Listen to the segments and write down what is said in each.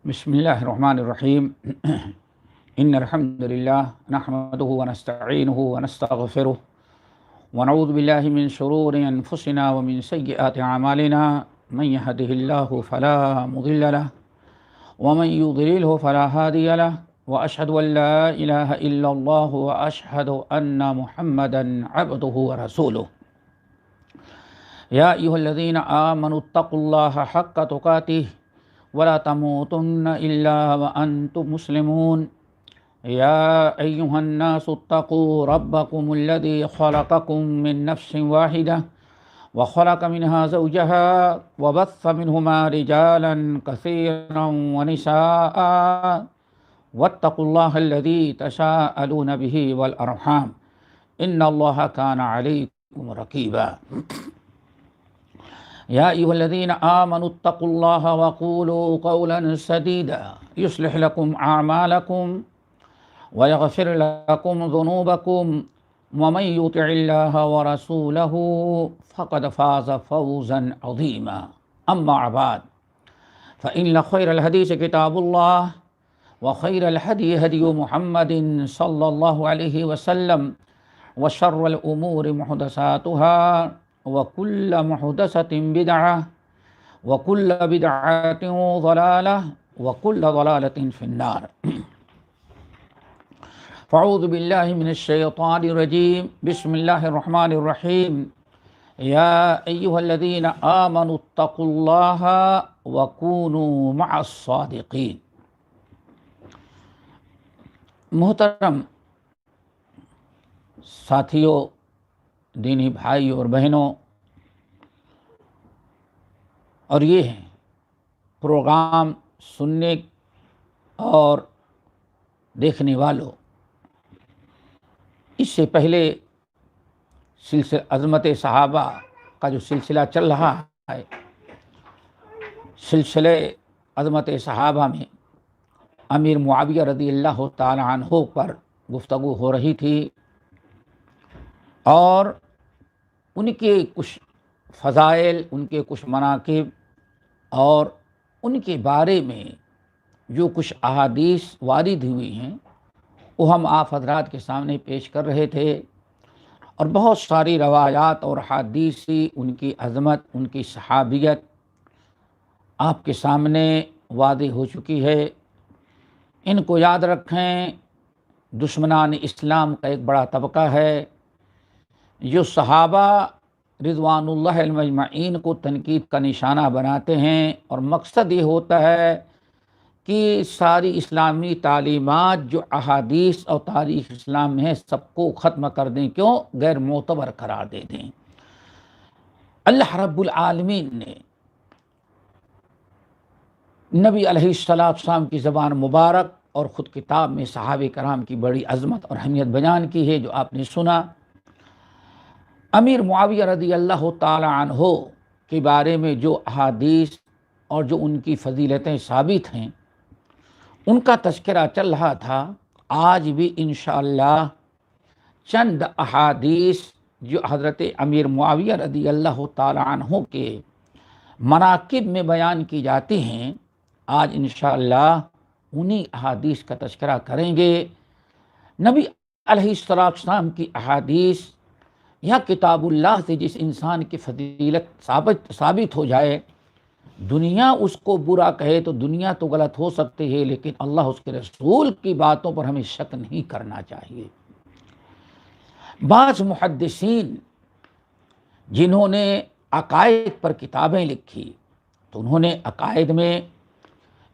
بسم الله الرحمن الرحيم إن الحمد لله نحمده ونستعينه ونستغفره ونعوذ بالله من شرور أنفسنا ومن سيئات أعمالنا من يهده الله فلا مضل له ومن يضلله فلا هادي له وأشهد أن لا إله إلا الله وأشهد أن محمدا عبده ورسوله يا أيها الذين آمنوا اتقوا الله حق تقاته ولا تموتن إلا وأنتم مسلمون يا أيها الناس اتقوا ربكم الذي خلقكم من نفس واحدة وخلق منها زوجها وبث منهما رجالا كثيرا ونساء واتقوا الله الذي تساءلون به والأرحام إن الله كان عليكم رقيبا يا أيها الذين آمنوا اتقوا الله وقولوا قولا سديدا يصلح لكم أعمالكم ويغفر لكم ذنوبكم ومن يطع الله ورسوله فقد فاز فوزا عظيما أما بعد فإن خير الحديث كتاب الله وخير الهدي هدي محمد صلى الله عليه وسلم وشر الأمور محدثاتها وكل محدثة بدعة وكل بدعة ضلالة وكل ضلالة في النار فاعوذ بالله من الشيطان الرجيم بسم الله الرحمن الرحيم يا أيها الذين آمنوا اتقوا الله وكونوا مع الصادقين. محترم ساتھیوں، دینی بھائیوں اور بہنوں، اور یہ ہیں پروگرام سننے اور دیکھنے والوں، اس سے پہلے سلسلہ عظمت صحابہ کا جو سلسلہ چل رہا ہے، سلسلہ عظمت صحابہ میں امیر معاویہ رضی اللہ تعالی عنہ پر گفتگو ہو رہی تھی، اور ان کے کچھ فضائل، ان کے کچھ مناقب اور ان کے بارے میں جو کچھ احادیث وارد ہوئی ہیں وہ ہم آپ حضرات کے سامنے پیش کر رہے تھے، اور بہت ساری روایات اور احادیث ان کی عظمت، ان کی صحابیت آپ کے سامنے واضح ہو چکی ہے۔ ان کو یاد رکھیں، دشمنان اسلام کا ایک بڑا طبقہ ہے جو صحابہ رضوان اللہ اجمعین کو تنقید کا نشانہ بناتے ہیں، اور مقصد یہ ہوتا ہے کہ ساری اسلامی تعلیمات جو احادیث اور تاریخ اسلام میں ہے سب کو ختم کر دیں، کیوں؟ غیر معتبر قرار دے دیں۔ اللہ رب العالمین نے نبی علیہ السلام کی زبان مبارک اور خود کتاب میں صحابہ کرام کی بڑی عظمت اور اہمیت بیان کی ہے، جو آپ نے سنا۔ امیر معاویہ رضی اللہ تعالی عنہ کے بارے میں جو احادیث اور جو ان کی فضیلتیں ثابت ہیں ان کا تذکرہ چل رہا تھا۔ آج بھی انشاءاللہ چند احادیث جو حضرت امیر معاویہ رضی اللہ تعالی عنہ کے مناقب میں بیان کی جاتی ہیں، آج انشاءاللہ انہی احادیث کا تذکرہ کریں گے۔ نبی علیہ السلام کی احادیث یا کتاب اللہ سے جس انسان کی فضیلت ثابت ہو جائے، دنیا اس کو برا کہے تو دنیا تو غلط ہو سکتی ہے، لیکن اللہ اس کے رسول کی باتوں پر ہمیں شک نہیں کرنا چاہیے۔ بعض محدثین جنہوں نے عقائد پر کتابیں لکھی تو انہوں نے عقائد میں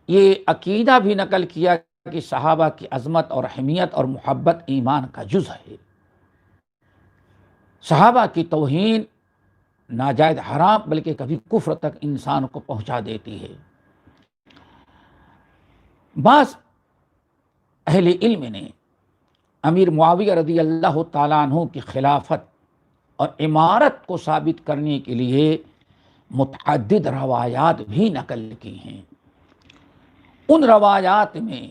یہ عقیدہ بھی نقل کیا کہ صحابہ کی عظمت اور اہمیت اور محبت ایمان کا جز ہے۔ صحابہ کی توہین ناجائز حرام بلکہ کبھی کفر تک انسان کو پہنچا دیتی ہے۔ بعض اہل علم نے امیر معاویہ رضی اللہ تعالیٰ عنہ کی خلافت اور امارت کو ثابت کرنے کے لیے متعدد روایات بھی نقل کی ہیں۔ ان روایات میں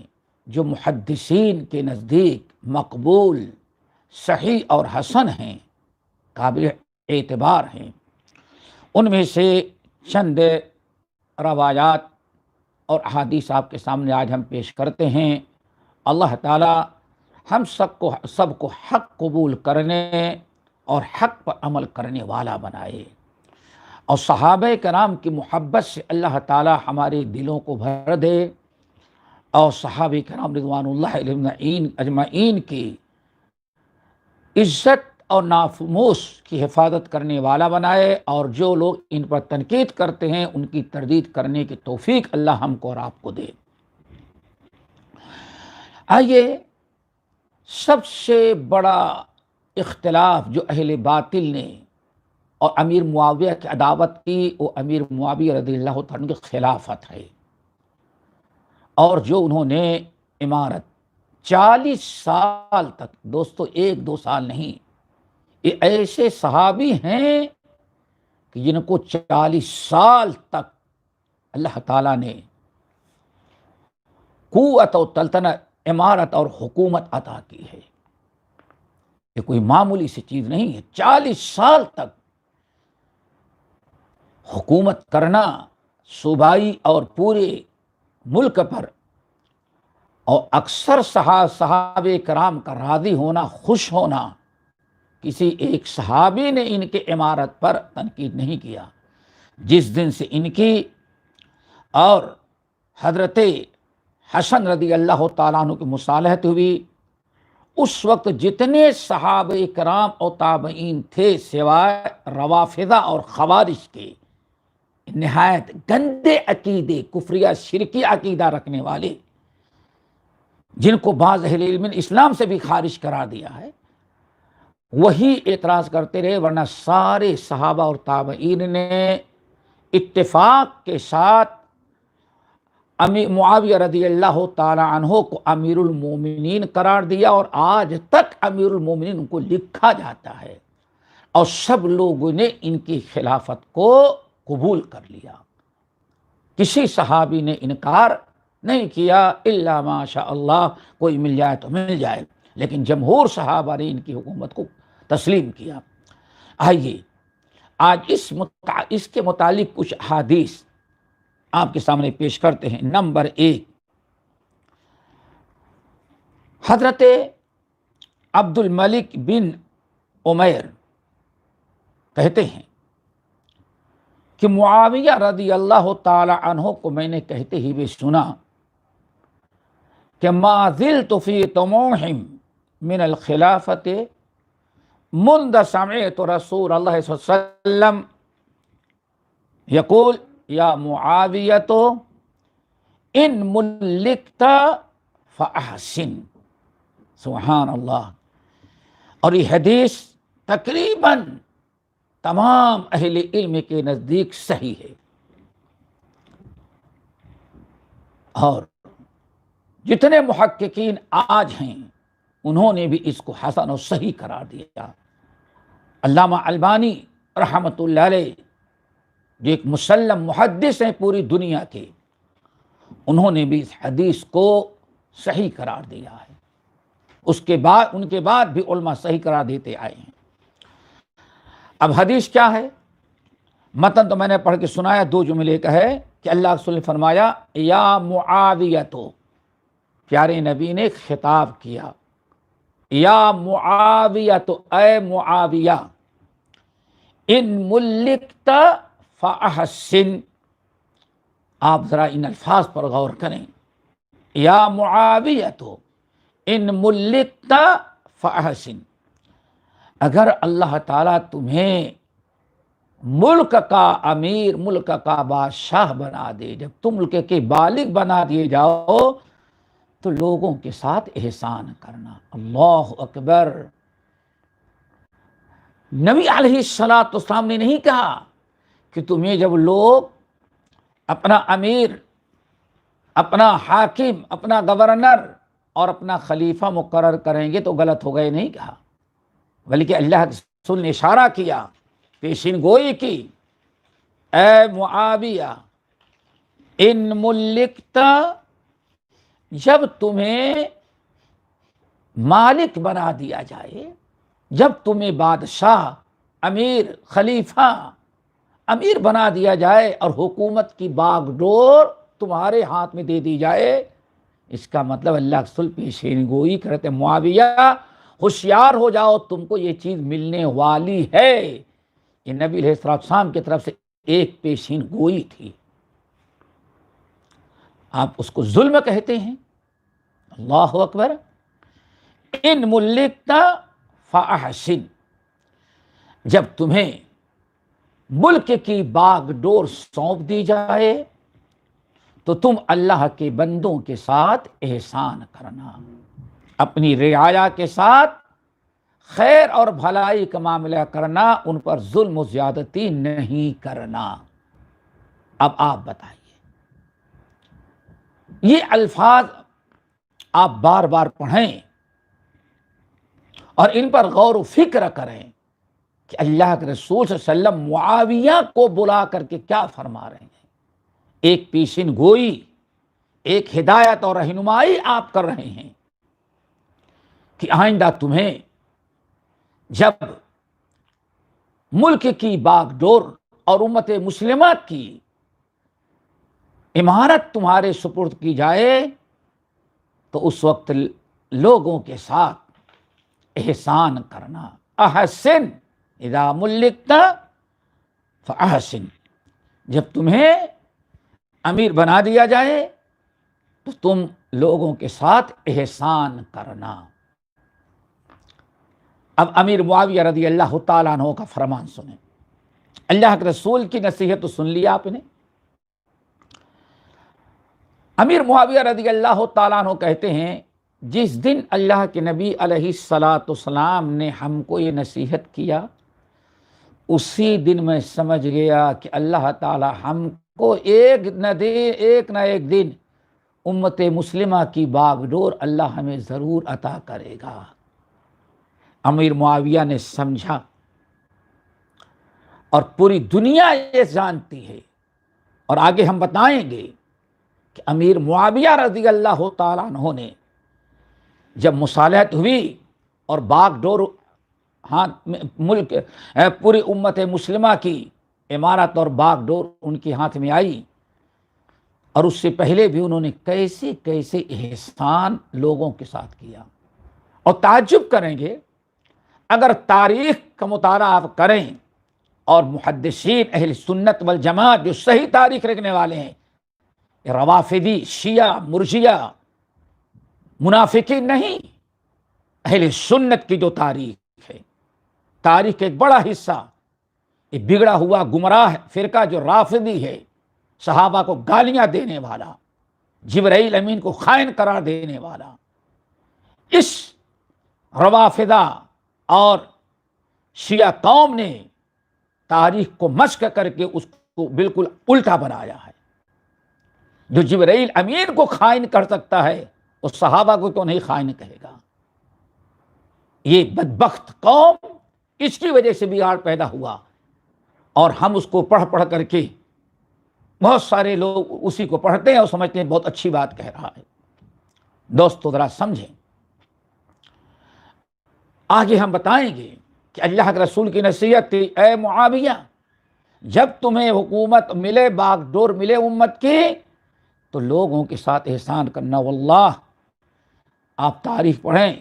جو محدثین کے نزدیک مقبول، صحیح اور حسن ہیں، قابل اعتبار ہیں، ان میں سے چند روایات اور احادیث آپ کے سامنے آج ہم پیش کرتے ہیں۔ اللہ تعالی ہم سب کو حق قبول کرنے اور حق پر عمل کرنے والا بنائے، اور صحابہ کرام کی محبت سے اللہ تعالی ہمارے دلوں کو بھر دے، اور صحابہ کرام رضوان اللہ علیہم اجمعین کی عزت اور ناموس کی حفاظت کرنے والا بنائے، اور جو لوگ ان پر تنقید کرتے ہیں ان کی تردید کرنے کی توفیق اللہ ہم کو اور آپ کو دے۔ آئیے، سب سے بڑا اختلاف جو اہل باطل نے اور امیر معاویہ کی عداوت کی، وہ امیر معاویہ رضی اللہ عنہ کی خلافت ہے، اور جو انہوں نے امارت 40 سال تک، دوستو 1-2 سال نہیں، یہ ایسے صحابی ہیں کہ جن کو 40 سال تک اللہ تعالیٰ نے قوت و سلطنت، امارت اور حکومت عطا کی ہے۔ یہ کوئی معمولی سی چیز نہیں ہے، 40 سال تک حکومت کرنا صوبائی اور پورے ملک پر، اور اکثر صحابہ کرام کا راضی ہونا، خوش ہونا۔ کسی ایک صحابی نے ان کے امارت پر تنقید نہیں کیا۔ جس دن سے ان کی اور حضرت حسن رضی اللہ تعالیٰ عنہ کی مصالحت ہوئی، اس وقت جتنے صحابہ کرام اور تابعین تھے سوائے روافضہ اور خوارج کے، نہایت گندے عقیدے، کفریہ شرکی عقیدہ رکھنے والے، جن کو بعض اہل علم نے اسلام سے بھی خارج قرار دیا ہے، وہی اعتراض کرتے رہے، ورنہ سارے صحابہ اور تابعین نے اتفاق کے ساتھ امیر معاویہ رضی اللہ تعالی عنہ کو امیر المومنین قرار دیا، اور آج تک امیر المومنین ان کو لکھا جاتا ہے، اور سب لوگوں نے ان کی خلافت کو قبول کر لیا۔ کسی صحابی نے انکار نہیں کیا، الا ماشاء اللہ، کوئی مل جائے تو مل جائے، لیکن جمہور صحابہ نے ان کی حکومت کو تسلیم کیا۔ آئیے، آج اس کے متعلق کچھ احادیث آپ کے سامنے پیش کرتے ہیں۔ نمبر 1، حضرت عبد الملک بن عمیر کہتے ہیں کہ معاویہ رضی اللہ تعالی عنہ کو میں نے کہتے ہی بھی سنا کہ ما زلت فی طموح من الخلافت منذ سمعت رسول اللہ صلی اللہ علیہ وسلم یقول یا معاویۃ ان ملکت فاحسن۔ سبحان اللہ۔ اور یہ حدیث تقریباً تمام اہل علم کے نزدیک صحیح ہے، اور جتنے محققین آج ہیں انہوں نے بھی اس کو حسن و صحیح قرار دیا۔ علامہ البانی رحمۃ اللہ علیہ، جو ایک مسلم محدث ہیں پوری دنیا کے، انہوں نے بھی اس حدیث کو صحیح قرار دیا ہے۔ ان کے بعد بھی علماء صحیح قرار دیتے آئے ہیں۔ اب حدیث کیا ہے؟ متن تو میں نے پڑھ کے سنایا، 2 جملے کا ہے کہ اللہ رسول نے فرمایا یا معاویۃ، پیارے نبی نے خطاب کیا، یا معاویۃ، اے معاویہ، ان ملکت فاحسن۔ آپ ذرا ان الفاظ پر غور کریں، یا معاویۃ ان ملکت فاحسن۔ اگر اللہ تعالیٰ تمہیں ملک کا امیر، ملک کا بادشاہ بنا دے، جب تم ملک کے بالغ بنا دیے جاؤ تو لوگوں کے ساتھ احسان کرنا۔ اللہ اکبر۔ نبی علیہ الصلوۃ والسلام نے نہیں کہا کہ تمہیں جب لوگ اپنا امیر، اپنا حاکم، اپنا گورنر اور اپنا خلیفہ مقرر کریں گے تو غلط ہو گئے، نہیں کہا، بلکہ اللہ کے رسول نے اشارہ کیا، پیشین گوئی کی، اے معاویہ ان ملکت، جب تمہیں مالک بنا دیا جائے، جب تمہیں بادشاہ، امیر، خلیفہ، امیر بنا دیا جائے اور حکومت کی باغ ڈور تمہارے ہاتھ میں دے دی جائے، اس کا مطلب اللہ رسول پیشین گوئی کرتے معاویہ ہوشیار ہو جاؤ، تم کو یہ چیز ملنے والی ہے۔ یہ نبی علیہ السلام کی طرف سے ایک پیشین گوئی تھی۔ آپ اس کو ظلم کہتے ہیں؟ اللہ اکبر۔ ان ملکت فاحسن، جب تمہیں ملک کی باغ ڈور سونپ دی جائے تو تم اللہ کے بندوں کے ساتھ احسان کرنا، اپنی رعایا کے ساتھ خیر اور بھلائی کا معاملہ کرنا، ان پر ظلم و زیادتی نہیں کرنا۔ اب آپ بتائیے، یہ الفاظ آپ بار بار پڑھیں اور ان پر غور و فکر کریں کہ اللہ کے رسول صلی اللہ علیہ وسلم معاویہ کو بلا کر کے کیا فرما رہے ہیں۔ ایک پیشین گوئی، ایک ہدایت اور رہنمائی آپ کر رہے ہیں کہ آئندہ تمہیں جب ملک کی باغ ڈور اور امت مسلمہ کی عمارت تمہارے سپرد کی جائے تو اس وقت لوگوں کے ساتھ احسان کرنا۔ احسن اذا ملکت فاحسن، جب تمہیں امیر بنا دیا جائے تو تم لوگوں کے ساتھ احسان کرنا۔ اب امیر معاویہ رضی اللہ تعالیٰ عنہ کا فرمان سنیں۔ اللہ کے رسول کی نصیحت تو سن لی آپ نے۔ امیر معاویہ رضی اللہ تعالیٰ عنہ کہتے ہیں، جس دن اللہ کے نبی علیہ الصلاۃ والسلام نے ہم کو یہ نصیحت کیا، اسی دن میں سمجھ گیا کہ اللہ تعالیٰ ہم کو ایک نہ ایک دن امت مسلمہ کی باغ ڈور اللہ ہمیں ضرور عطا کرے گا۔ امیر معاویہ نے سمجھا، اور پوری دنیا یہ جانتی ہے، اور آگے ہم بتائیں گے کہ امیر معاویہ رضی اللہ تعالیٰ عنہ نے جب مصالحت ہوئی اور باغ ڈور ملک پوری امت مسلمہ کی عمارت اور باغ ڈور ان کے ہاتھ میں آئی، اور اس سے پہلے بھی انہوں نے کیسے کیسے احسان لوگوں کے ساتھ کیا۔ اور تعجب کریں گے اگر تاریخ کا مطالعہ آپ کریں، اور محدثین اہل سنت والجماعت جو صحیح تاریخ رکھنے والے ہیں، روافدی، شیعہ، مرجیہ، منافقین نہیں، اہل سنت کی جو تاریخ ہے، تاریخ کا ایک بڑا حصہ یہ بگڑا ہوا گمراہ فرقہ جو رافضی ہے، صحابہ کو گالیاں دینے والا، جبرائیل امین کو خائن قرار دینے والا، اس روافدہ اور شیعہ قوم نے تاریخ کو مشق کر کے اس کو بالکل الٹا بنایا ہے۔ جو جبرائیل امین کو خائن کر سکتا ہے، اس صحابہ کو کیوں نہیں خائن کہے گا؟ یہ بدبخت قوم، اس کی وجہ سے بگاڑ پیدا ہوا، اور ہم اس کو پڑھ کر کے بہت سارے لوگ اسی کو پڑھتے ہیں اور سمجھتے ہیں بہت اچھی بات کہہ رہا ہے۔ دوستو ذرا سمجھیں، آگے ہم بتائیں گے کہ اللہ کے رسول کی نصیحت تھی، اے معاویہ، جب تمہیں حکومت ملے، باغ ڈور ملے امت کی، تو لوگوں کے ساتھ احسان کرنا۔ واللہ آپ تاریخ پڑھیں،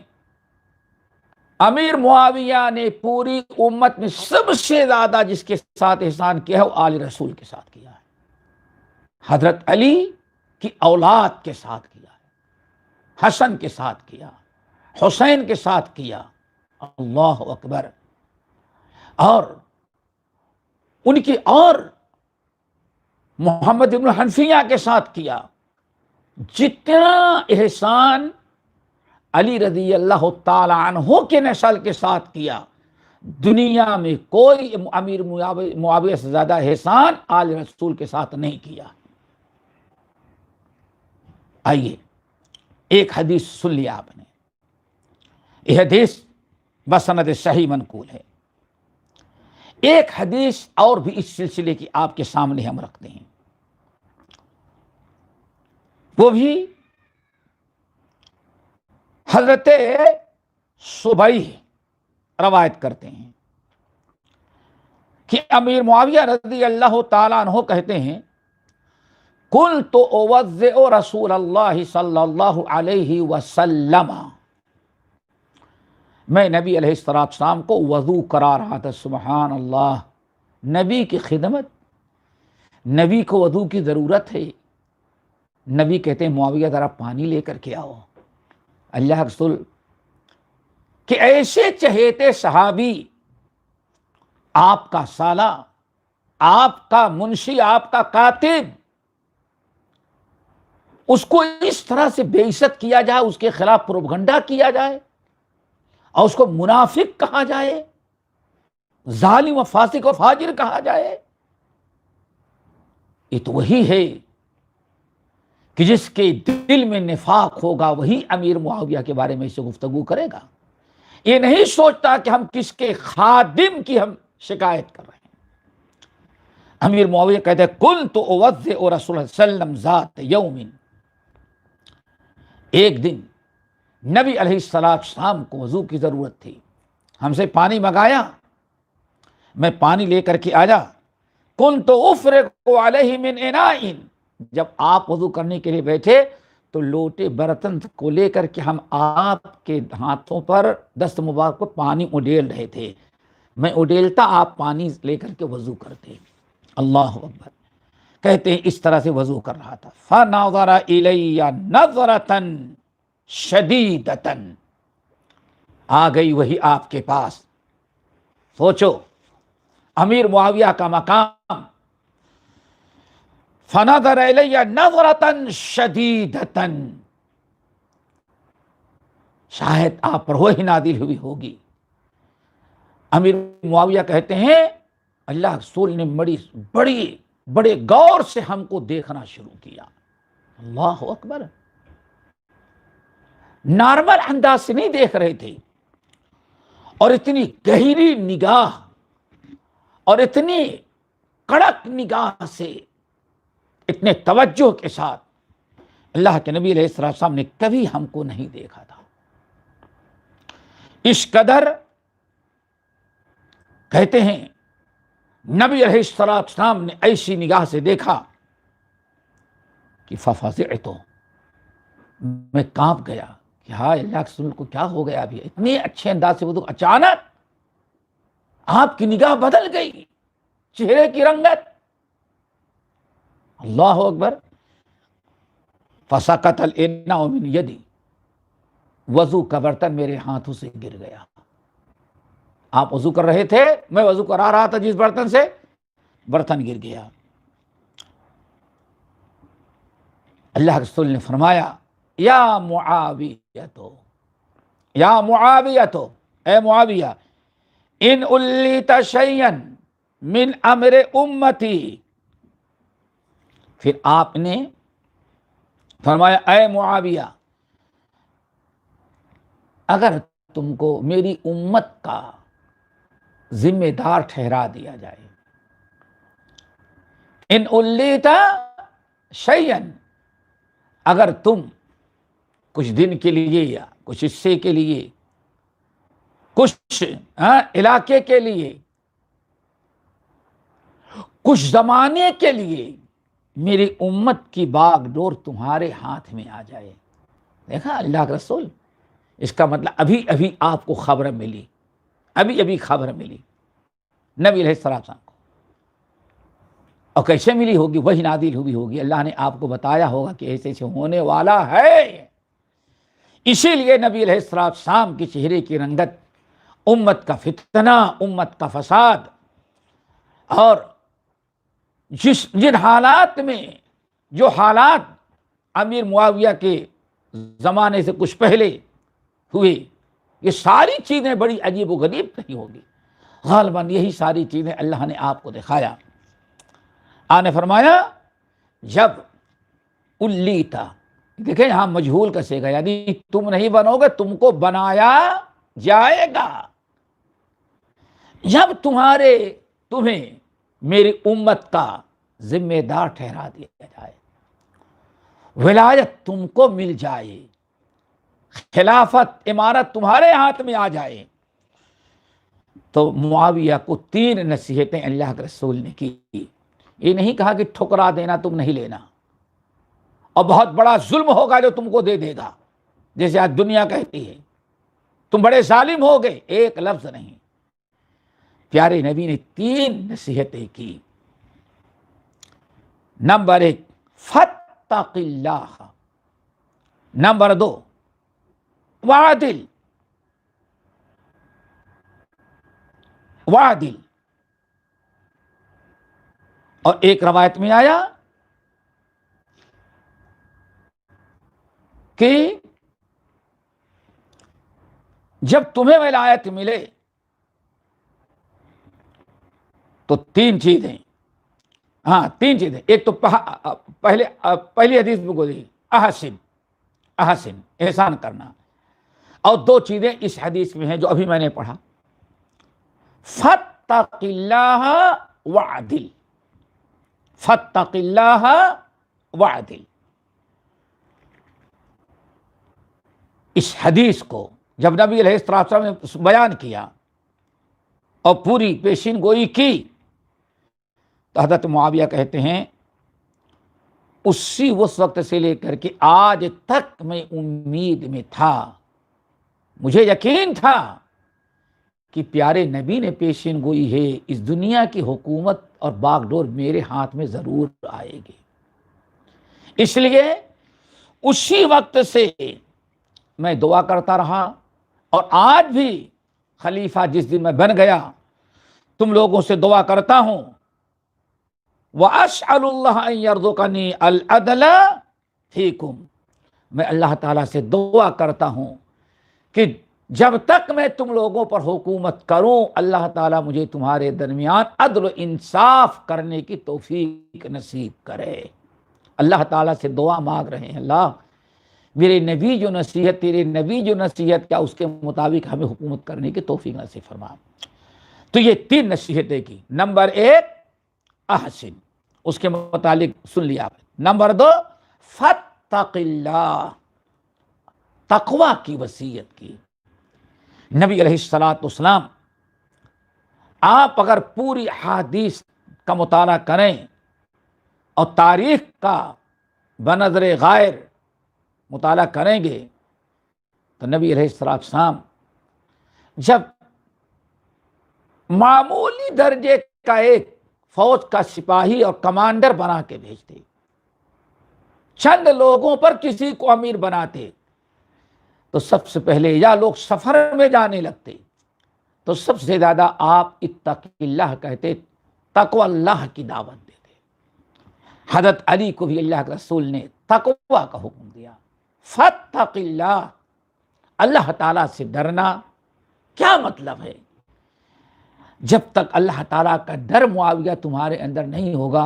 امیر معاویہ نے پوری امت میں سب سے زیادہ جس کے ساتھ احسان کیا ہے وہ آل رسول کے ساتھ کیا ہے، حضرت علی کی اولاد کے ساتھ کیا ہے، حسن کے ساتھ کیا، حسین کے ساتھ کیا، اللہ اکبر، اور ان کی اور محمد بن حنفیہ کے ساتھ کیا۔ جتنا احسان علی رضی اللہ تعالی عنہ کے نسل کے ساتھ کیا، دنیا میں کوئی امیر معاویہ سے زیادہ احسان آل رسول کے ساتھ نہیں کیا۔ آئیے ایک حدیث سن لیا آپ نے، یہ حدیث بسند صحیح منقول ہے۔ ایک حدیث اور بھی اس سلسلے کی آپ کے سامنے ہم رکھتے ہیں، وہ بھی حضرت صبیح روایت کرتے ہیں کہ امیر معاویہ رضی اللہ تعالیٰ عنہ کہتے ہیں، قلت اوضع رسول اللہ صلی اللہ علیہ وسلم، میں نبی علیہ السلام کو وضو کرا رہا تھا۔ سبحان اللہ، نبی کی خدمت، نبی کو وضو کی ضرورت ہے۔ نبی کہتے ہیں معاویہ ذرا پانی لے کر کے آؤ۔ اللہ رسول کہ ایسے چہیتے صحابی، آپ کا سالہ، آپ کا منشی، آپ کا کاتب، اس کو اس طرح سے بے عزت کیا جائے، اس کے خلاف پروپگنڈا کیا جائے اور اس کو منافق کہا جائے، ظالم و فاسق و فاجر کہا جائے، یہ تو وہی ہے کہ جس کے دل میں نفاق ہوگا وہی امیر معاویہ کے بارے میں اسے گفتگو کرے گا۔ یہ نہیں سوچتا کہ ہم کس کے خادم کی ہم شکایت کر رہے ہیں۔ امیر معاویہ کہتے ہیں کنت اوضع رسول اللہ صلی اللہ علیہ وسلم ذات یوم، ایک دن نبی علیہ السلام کو وضو کی ضرورت تھی، ہم سے پانی منگایا، میں پانی لے کر کے آیا۔ کنت افرغ علیہ من اناء، جب آپ وضو کرنے کے لیے بیٹھے تو لوٹے برتن کو لے کر کے ہم آپ کے ہاتھوں پر دست مبارک کو پانی اڈیل رہے تھے، میں اڈیلتا، آپ پانی لے کر کے وضو کرتے۔ اللہ اکبر، کہتے ہیں اس طرح سے وضو کر رہا تھا۔ فنظر الی نظرۃ شدیدۃ، آ گئی وہی آپ کے پاس۔ سوچو امیر معاویہ کا مقام، فنظر الی نظرۃ شدیدۃ، شاید آپ پر وہی نازل ہوئی ہوگی۔ امیر معاویہ کہتے ہیں اللہ رسول نے بڑے غور سے ہم کو دیکھنا شروع کیا۔ اللہ اکبر، نارمل انداز سے نہیں دیکھ رہے تھے، اور اتنی گہری نگاہ اور اتنی کڑک نگاہ سے، اتنے توجہ کے ساتھ اللہ کے نبی علیہ السلام نے کبھی ہم کو نہیں دیکھا تھا۔ اس قدر کہتے ہیں نبی علیہ السلام نے ایسی نگاہ سے دیکھا کہ ففزعت، میں کانپ گیا کہ ہائے اللہ کے رسول کو کیا ہو گیا ابھی، اتنے اچھے انداز سے وہ تو اچانک آپ کی نگاہ بدل گئی، چہرے کی رنگت۔ اللہ اکبر، فسقط الاناء من یدی، وضو کا برتن میرے ہاتھوں سے گر گیا۔ آپ وضو کر رہے تھے، میں وضو کرا رہا تھا جس برتن سے، برتن گر گیا۔ اللہ کے رسول نے فرمایا یا معاویہ، یا معاویہ، اے معاویہ، ان الیت شیئا من امر امتی، پھر آپ نے فرمایا اے معاویہ، اگر تم کو میری امت کا ذمہ دار ٹھہرا دیا جائے، ان الیت شیئا، اگر تم کچھ دن کے لیے یا کچھ حصے کے لیے، کچھ علاقے کے لیے، کچھ زمانے کے لیے میری امت کی باغ ڈور تمہارے ہاتھ میں آ جائے۔ دیکھا اللہ کا رسول، اس کا مطلب ابھی ابھی آپ کو خبر ملی، ابھی ابھی خبر ملی نبی علیہ السلام کو، اور کیسے ملی ہوگی؟ وہی نازل ہوئی ہوگی، اللہ نے آپ کو بتایا ہوگا کہ ایسے ایسے ہونے والا ہے۔ اسی لیے نبی علیہ السلام کے چہرے کی رنگت، امت کا فتنہ، امت کا فساد، اور جن حالات میں، جو حالات امیر معاویہ کے زمانے سے کچھ پہلے ہوئے، یہ ساری چیزیں بڑی عجیب و غریب نہیں ہوگی، غالباً یہی ساری چیزیں اللہ نے آپ کو دکھایا۔ آپ نے فرمایا جب الیتا، دیکھیں یہاں مجہول کا صیغہ، یعنی تم نہیں بنو گے، تم کو بنایا جائے گا۔ جب تمہیں میری امت کا ذمہ دار ٹھہرا دیا جائے، ولایت تم کو مل جائے، خلافت، امارت تمہارے ہاتھ میں آ جائے، تو معاویہ کو 3 نصیحتیں اللہ کے رسول نے کی۔ یہ نہیں کہا کہ ٹھکرا دینا، تم نہیں لینا، اور بہت بڑا ظلم ہوگا جو تم کو دے دے گا، جیسے آج دنیا کہتی ہے تم بڑے ظالم ہو گئے، ایک لفظ نہیں، پیارے نبی نے 3 نصیحتیں کی۔ نمبر 1 فتق اللہ، نمبر 2 وعدل، وعدل، اور ایک روایت میں آیا کہ جب تمہیں ولایت ملے تو 3 چیزیں، ہاں 3 چیزیں، ایک تو پہلی حدیث میں گزری احسن، احسن احسان کرنا، اور 2 چیزیں اس حدیث میں ہیں جو ابھی میں نے پڑھا، فاتق اللہ وعدل، فاتق اللہ وعدل۔ اس حدیث کو جب نبی علیہ السلام نے بیان کیا اور پوری پیشین گوئی کی تو حضرت معاویہ کہتے ہیں اس وقت سے لے کر کے آج تک میں امید میں تھا، مجھے یقین تھا کہ پیارے نبی نے پیشین گوئی ہے، اس دنیا کی حکومت اور باغ ڈور میرے ہاتھ میں ضرور آئے گی۔ اس لیے اسی وقت سے میں دعا کرتا رہا، اور آج بھی خلیفہ جس دن میں بن گیا تم لوگوں سے دعا کرتا ہوں، وَأَسْأَلُ اللَّهَ أَن يَرْزُقَنِي الْعَدْلَ فِيكُمْ، میں اللہ تعالیٰ سے دعا کرتا ہوں کہ جب تک میں تم لوگوں پر حکومت کروں اللہ تعالیٰ مجھے تمہارے درمیان عدل و انصاف کرنے کی توفیق نصیب کرے۔ اللہ تعالیٰ سے دعا مانگ رہے ہیں، اللہ میرے نبی جو نصیحت، تیرے نبی جو نصیحت کیا، اس کے مطابق ہمیں حکومت کرنے کی توفیق نصیب فرما۔ تو یہ 3 نصیحتیں کی۔ نمبر 1 احسن، اس کے متعلق سن لیا آپ۔ نمبر 2 فتق اللہ، تقوی کی وصیت کی۔ نبی علیہ الصلوۃ والسلام، آپ اگر پوری حدیث کا مطالعہ کریں اور تاریخ کا بنظر غائر مطالعہ کریں گے تو نبی علیہ الصلوۃ والسلام جب معمولی درجے کا ایک فوج کا سپاہی اور کمانڈر بنا کے بھیجتے، چند لوگوں پر کسی کو امیر بناتے، تو سب سے پہلے یا لوگ سفر میں جانے لگتے تو سب سے زیادہ آپ اتق اللہ کہتے، تقوی اللہ کی دعوت دیتے۔ حضرت علی کو بھی اللہ کے رسول نے تقوی کا حکم دیا، فتق اللہ، اللہ تعالیٰ سے ڈرنا۔ کیا مطلب ہے؟ جب تک اللہ تعالیٰ کا ڈر معاویہ تمہارے اندر نہیں ہوگا،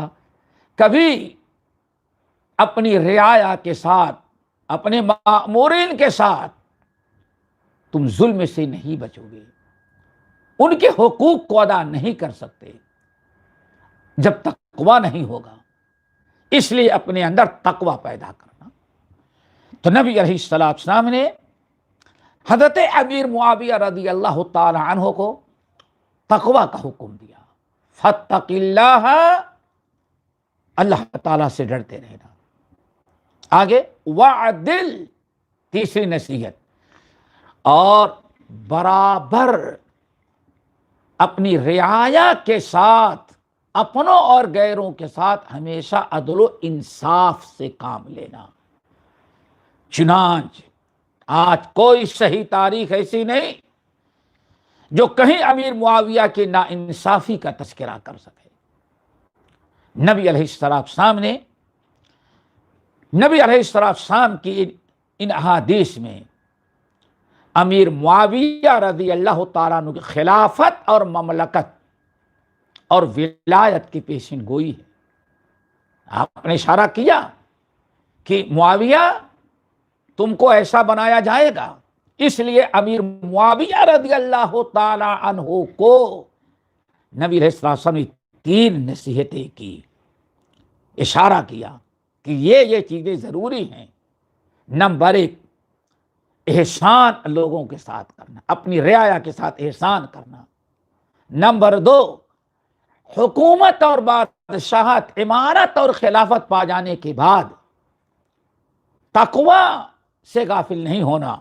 کبھی اپنی رعایا کے ساتھ، اپنے مامورین کے ساتھ تم ظلم سے نہیں بچو گے، ان کے حقوق کو ادا نہیں کر سکتے جب تک تقوی نہیں ہوگا۔ اس لیے اپنے اندر تقوی پیدا کرنا۔ تو نبی علیہ السلام نے حضرت امیر معاویہ رضی اللہ تعالی عنہ کو تقوی کا حکم دیا، فتق اللہ، اللہ تعالیٰ سے ڈرتے رہنا۔ آگے وعدل، تیسری نصیحت، اور برابر اپنی رعایا کے ساتھ، اپنوں اور غیروں کے ساتھ ہمیشہ عدل و انصاف سے کام لینا۔ چنانچہ آج کوئی صحیح تاریخ ایسی نہیں جو کہیں امیر معاویہ کی ناانصافی کا تذکرہ کر سکے۔ نبی علیہ السلام نے، نبی علیہ السلام کی ان احادیث میں امیر معاویہ رضی اللہ تعالیٰ عنہ کی خلافت اور مملکت اور ولایت کی پیشین گوئی ہے۔ آپ نے اشارہ کیا کہ معاویہ تم کو ایسا بنایا جائے گا، اس لیے امیر معاویہ رضی اللہ تعالی عنہ کو نبی علیہ السلام نے 3 نصیحتیں کی، اشارہ کیا کہ یہ چیزیں ضروری ہیں۔ نمبر 1 احسان لوگوں کے ساتھ کرنا، اپنی رعایا کے ساتھ احسان کرنا۔ نمبر 2 حکومت اور بادشاہت، امارت اور خلافت پا جانے کے بعد تقوی سے غافل نہیں ہونا،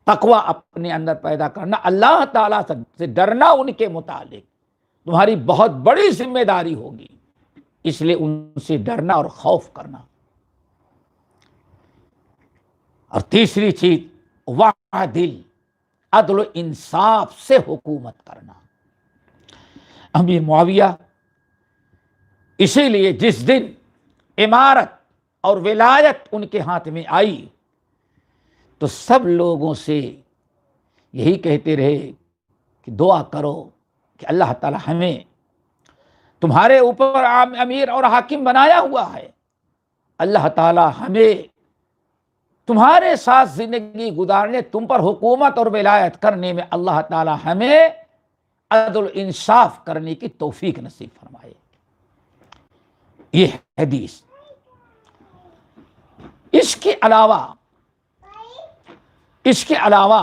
تقوی اپنے اندر پیدا کرنا، اللہ تعالیٰ سے ڈرنا ان کے متعلق تمہاری بہت بڑی ذمہ داری ہوگی، اس لیے ان سے ڈرنا اور خوف کرنا۔ اور تیسری چیز وعدل، عدل و انصاف سے حکومت کرنا۔ امیر معاویہ اسی لیے جس دن امارت اور ولایت ان کے ہاتھ میں آئی تو سب لوگوں سے یہی کہتے رہے کہ دعا کرو کہ اللہ تعالی ہمیں تمہارے اوپر امیر اور حاکم بنایا ہوا ہے، اللہ تعالی ہمیں تمہارے ساتھ زندگی گزارنے، تم پر حکومت اور ولایت کرنے میں اللہ تعالی ہمیں عدل و انصاف کرنے کی توفیق نصیب فرمائے۔ یہ حدیث، اس کے علاوہ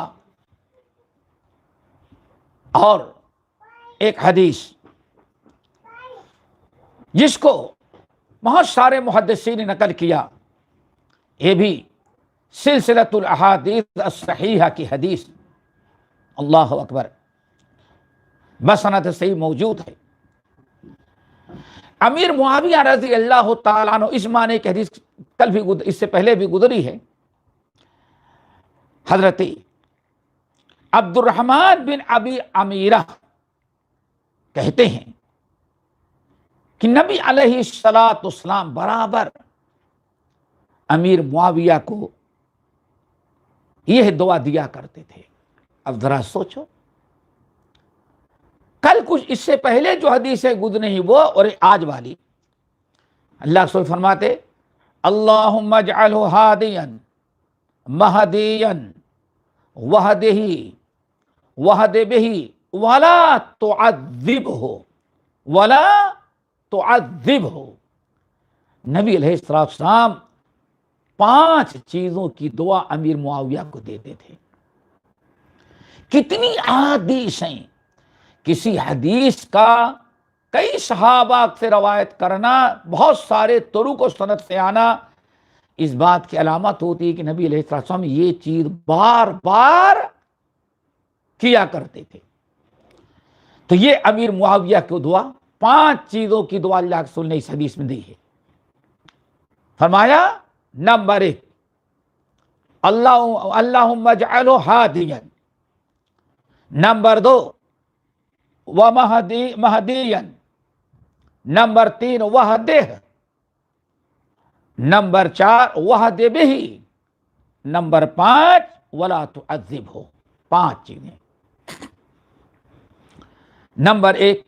اور ایک حدیث جس کو بہت سارے محدثین نے نقل کیا، یہ بھی سلسلۃ الاحادیث الصحیحہ کی حدیث، اللہ اکبر، بسند صحیح موجود ہے۔ امیر معاویہ رضی اللہ تعالیٰ عنہ، اس معنی کی حدیث کل بھی اس سے پہلے بھی گزری ہے، حضرت عبد الرحمن بن ابی امیرہ کہتے ہیں کہ نبی علیہ الصلاۃ والسلام برابر امیر معاویہ کو یہ دعا دیا کرتے تھے۔ اب ذرا سوچو، کل کچھ اس سے پہلے جو حدیثیں گزری ہیں وہ اور آج والی، اللہ سو فرماتے اللہم اجعلہ ہادیا مہدیا وہد بہ ولا تعذبہ۔ نبی علیہ السلام 5 چیزوں کی دعا امیر معاویہ کو دیتے تھے۔ کتنی حدیثیں، کسی حدیث کا کئی صحابہ سے روایت کرنا، بہت سارے طرق و سند سے آنا، اس بات کی علامت ہوتی ہے کہ نبی علیہ السلام یہ چیز بار بار کیا کرتے تھے۔ تو یہ امیر معاویہ کی دعا، 5 چیزوں کی دعا اللہ کے رسول نے اس حدیث میں دی ہے۔ فرمایا نمبر 1 اللہم اجعلہ ہادیا، نمبر 2 مہدیا، نمبر 3 وہدہ، نمبر 4 وہد بہ، نمبر 5 ولا تعذبہ۔ 5 چیزیں۔ نمبر 1،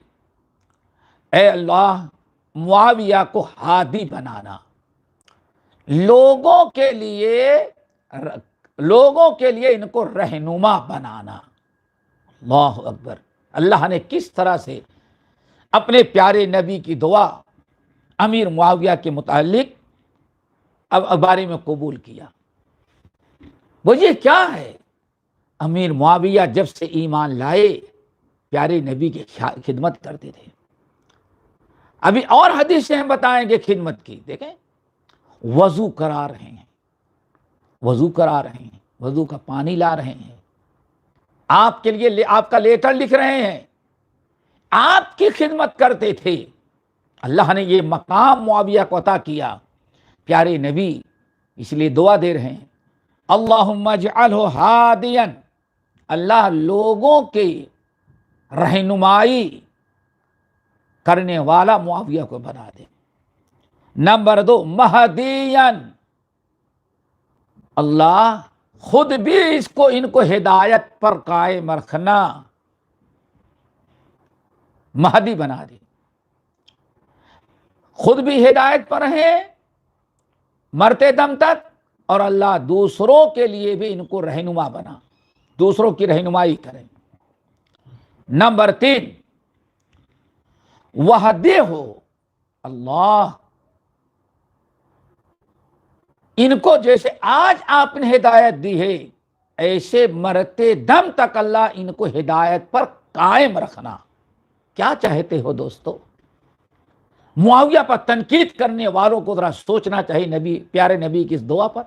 اے اللہ معاویہ کو ہادی بنانا، لوگوں کے لیے ان کو رہنما بنانا۔ اللہ اکبر، اللہ نے کس طرح سے اپنے پیارے نبی کی دعا امیر معاویہ کے متعلق اب بارے میں قبول کیا۔ وہ یہ کیا ہے؟ امیر معاویہ جب سے ایمان لائے پیارے نبی کی خدمت کرتے تھے۔ ابھی اور حدیثیں ہم بتائیں گے خدمت کی۔ دیکھیں، وضو کرا رہے ہیں، وضو کا پانی لا رہے ہیں، آپ کے لیے آپ کا لیٹر لکھ رہے ہیں، آپ کی خدمت کرتے تھے۔ اللہ نے یہ مقام معاویہ کو عطا کیا، پیارے نبی اس لیے دعا دے رہے ہیں اللہم اجعلہ ہادیا، اللہ لوگوں کے رہنمائی کرنے والا معاویہ کو بنا دے۔ نمبر 2 مہدیا، اللہ خود بھی ان کو ہدایت پر قائم رکھنا، مہدی بنا دے، خود بھی ہدایت پر ہیں مرتے دم تک، اور اللہ دوسروں کے لیے بھی ان کو رہنما بنا، دوسروں کی رہنمائی کریں۔ نمبر 3 وہدہ ہو، اللہ ان کو جیسے آج آپ نے ہدایت دی ہے، ایسے مرتے دم تک اللہ ان کو ہدایت پر قائم رکھنا۔ کیا چاہتے ہو دوستو؟ معاویہ پر تنقید کرنے والوں کو ذرا سوچنا چاہیے پیارے نبی کی اس دعا پر۔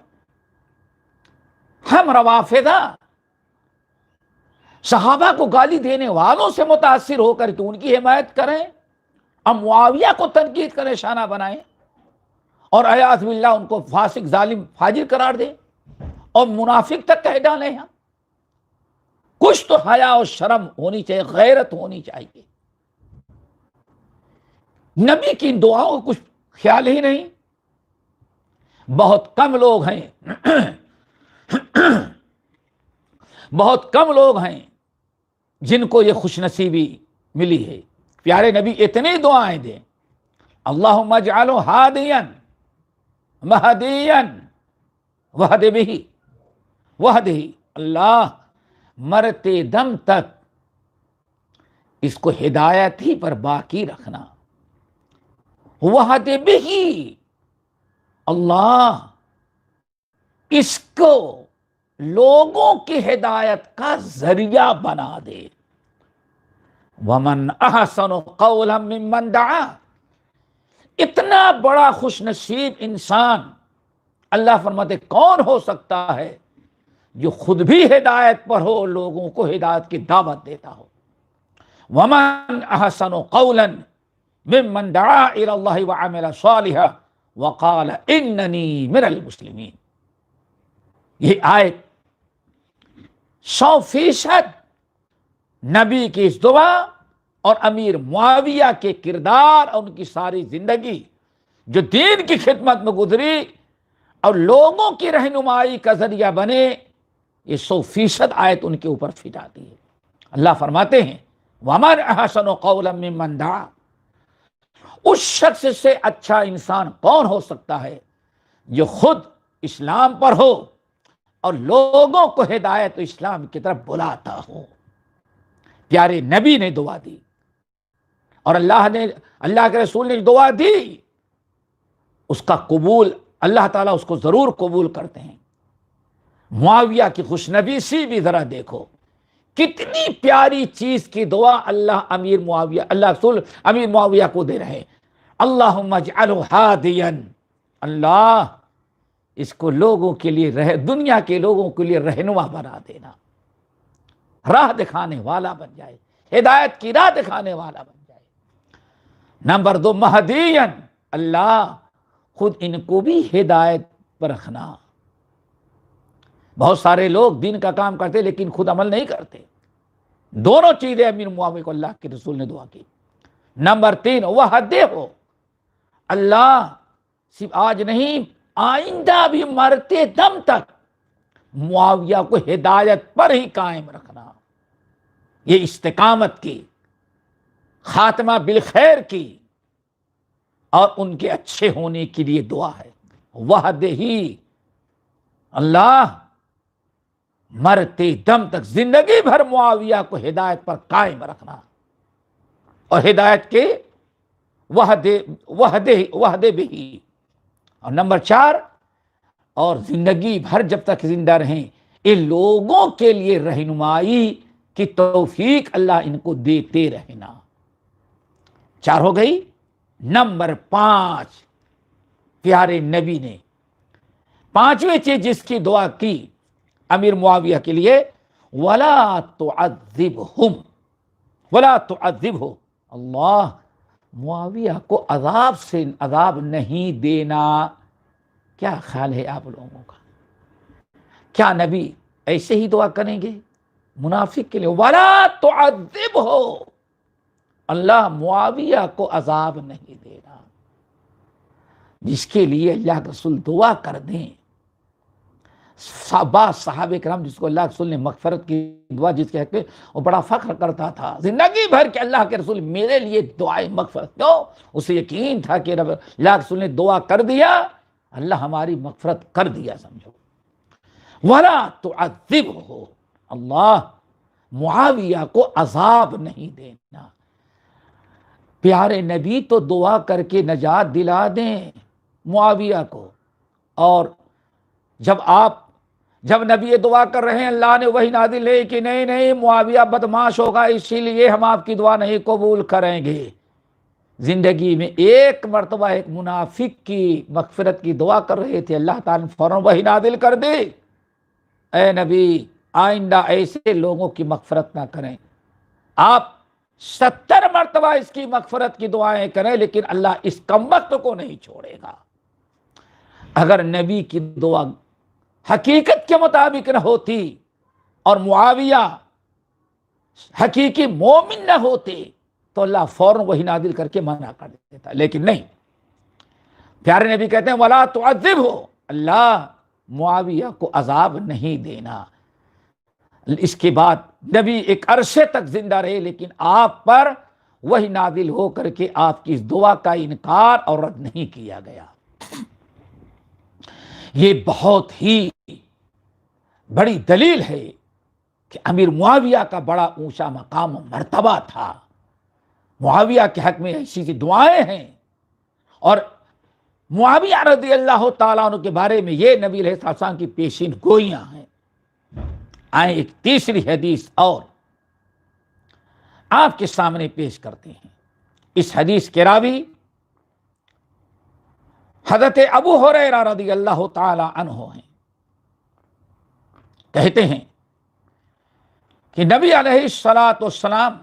ہم روافضہ صحابہ کو گالی دینے والوں سے متاثر ہو کر کے ان کی حمایت کریں اور معاویہ کو تنقید کریں، شانہ بنائیں اور اعاذ باللہ ان کو فاسق، ظالم، فاجر قرار دیں اور منافق تک کہہ ڈالیں؟ ہم کچھ تو حیا اور شرم ہونی چاہیے، غیرت ہونی چاہیے۔ نبی کی ان دعاؤں کو کچھ خیال ہی نہیں۔ بہت کم لوگ ہیں بہت کم لوگ ہیں جن کو یہ خوش نصیبی ملی ہے۔ پیارے نبی اتنی دعائیں دیں، اللہم اجعلہ ہادیا مہدیا وہد بہ وہدہ، اللہ مرتے دم تک اس کو ہدایت ہی پر باقی رکھنا، وہد بہ، اللہ اس کو لوگوں کی ہدایت کا ذریعہ بنا دے۔ ومن احسن قولا ممن دعا، اتنا بڑا خوش نصیب انسان اللہ فرماتے کون ہو سکتا ہے جو خود بھی ہدایت پر ہو، لوگوں کو ہدایت کی دعوت دیتا ہو۔ ومن احسن قولا ممن دعا الی اللہ وعمل صالحا وقال اننی من المسلمین۔ یہ آیت 100% نبی کی اس دعا اور امیر معاویہ کے کردار اور ان کی ساری زندگی جو دین کی خدمت میں گزری اور لوگوں کی رہنمائی کا ذریعہ بنے، یہ 100% آیت ان کے اوپر فٹ آتی ہے۔ اللہ فرماتے ہیں وَمَنْ أَحْسَنُ قَوْلًا مِّمَّنْ دَعَا، اس شخص سے اچھا انسان کون ہو سکتا ہے جو خود اسلام پر ہو اور لوگوں کو ہدایت اسلام کی طرف بلاتا ہو۔ پیارے نبی نے دعا دی اور اللہ کے رسول نے دعا دی، اس کا قبول اللہ تعالیٰ اس کو ضرور قبول کرتے ہیں۔ معاویہ کی خوشنویسی بھی ذرا دیکھو، کتنی پیاری چیز کی دعا اللہ رسول امیر معاویہ کو دے رہے ہیں۔ اللہم اجعلہ ہادیا، اللہ اس کو لوگوں کے لیے دنیا کے لوگوں کے لیے رہنما بنا دینا، راہ دکھانے والا بن جائے، ہدایت کی راہ دکھانے والا بن جائے۔ نمبر 2 مہدیا، اللہ خود ان کو بھی ہدایت پر رکھنا۔ بہت سارے لوگ دین کا کام کرتے لیکن خود عمل نہیں کرتے۔ دونوں چیزیں امیر معاویہ کو اللہ کے رسول نے دعا کی۔ نمبر 3 وہدہ ہو، اللہ صرف آج نہیں آئندہ بھی مرتے دم تک معاویہ کو ہدایت پر ہی قائم رکھنا، یہ استقامت کی، خاتمہ بالخیر کی اور ان کے اچھے ہونے کے لیے دعا ہے۔ وحدہ ہی، اللہ مرتے دم تک زندگی بھر معاویہ کو ہدایت پر قائم رکھنا اور ہدایت کے وحدہ بھی۔ اور نمبر 4 اور زندگی بھر جب تک زندہ رہیں ان لوگوں کے لیے رہنمائی کی توفیق اللہ ان کو دیتے رہنا۔ 4 ہو گئی۔ نمبر 5 پیارے نبی نے 5ویں چیز جس کی دعا کی امیر معاویہ کے لیے، وَلَا تُعَذِّبْهُمْ وَلَا تُعَذِّبْهُ، اللہ معاویہ کو عذاب نہیں دینا۔ کیا خیال ہے آپ لوگوں کا؟ کیا نبی ایسے ہی دعا کریں گے منافق کے لیے؟ وَلَا تُعَذِّبْهُ، اللہ معاویہ کو عذاب نہیں دینا، جس کے لیے اللہ کے رسول دعا کر دیں۔ صحابہ کرام جس کو اللہ کے رسول نے مغفرت کی دعا جس کے حق میں وہ بڑا فخر کرتا تھا زندگی بھر کہ اللہ کے رسول میرے لیے دعائے مغفرت، کیوں؟ اسے یقین تھا کہ اللہ کے رسول نے دعا کر دیا، اللہ ہماری مغفرت کر دیا، سمجھو۔ وَلَا تُعَذِّبْهُ، اللہ معاویہ کو عذاب نہیں دینا۔ پیارے نبی تو دعا کر کے نجات دلا دیں معاویہ کو، اور جب نبی دعا کر رہے ہیں اللہ نے وہی نازل ہے کہ نہیں معاویہ بدماش ہوگا اسی لیے ہم آپ کی دعا نہیں قبول کریں گے۔ زندگی میں ایک مرتبہ ایک منافق کی مغفرت کی دعا کر رہے تھے، اللہ تعالیٰ نے فوراً وہی نازل کر دی اے نبی آئندہ ایسے لوگوں کی مغفرت نہ کریں. آپ 70 مرتبہ اس کی مغفرت کی دعائیں کریں لیکن اللہ اس کمبخت کو نہیں چھوڑے گا. اگر نبی کی دعا حقیقت کے مطابق نہ ہوتی اور معاویہ حقیقی مومن نہ ہوتے تو اللہ فوراً وہی نازل کر کے منع کر دیتا، لیکن نہیں. پیارے نبی کہتے ہیں وَلَا تُعَذِّبْهُ، اللہ معاویہ کو عذاب نہیں دینا. اس کے بعد نبی ایک عرصے تک زندہ رہے لیکن آپ پر وہی نازل ہو کر کے آپ کی اس دعا کا انکار اور رد نہیں کیا گیا. یہ بہت ہی بڑی دلیل ہے کہ امیر معاویہ کا بڑا اونچا مقام و مرتبہ تھا. معاویہ کے حق میں ایسی سی دعائیں ہیں، اور معاویہ رضی اللہ تعالیٰ عنہ کے بارے میں یہ نبی علیہ السلام کی پیشین گوئیاں ہیں. آئیں ایک تیسری حدیث اور آپ کے سامنے پیش کرتے ہیں. اس حدیث کے راوی حضرت ابو ہریرہ رضی اللہ تعالی عنہ ہیں. کہتے ہیں کہ نبی علیہ الصلاۃ والسلام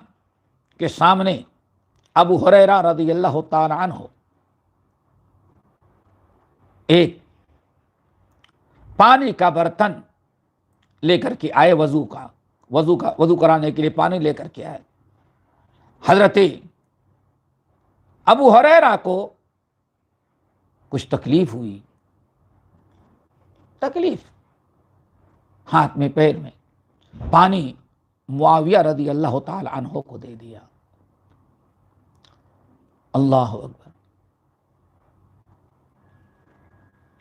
کے سامنے ابو ہریرہ رضی اللہ تعالی عنہ ایک پانی کا برتن لے کر کے آئے، وضو کرانے کے لیے پانی لے کر کے آئے. حضرت ابو ہریرہ کو کچھ تکلیف ہوئی، تکلیف ہاتھ میں پیر میں. پانی معاویہ رضی اللہ تعالی عنہ کو دے دیا. اللہ اکبر.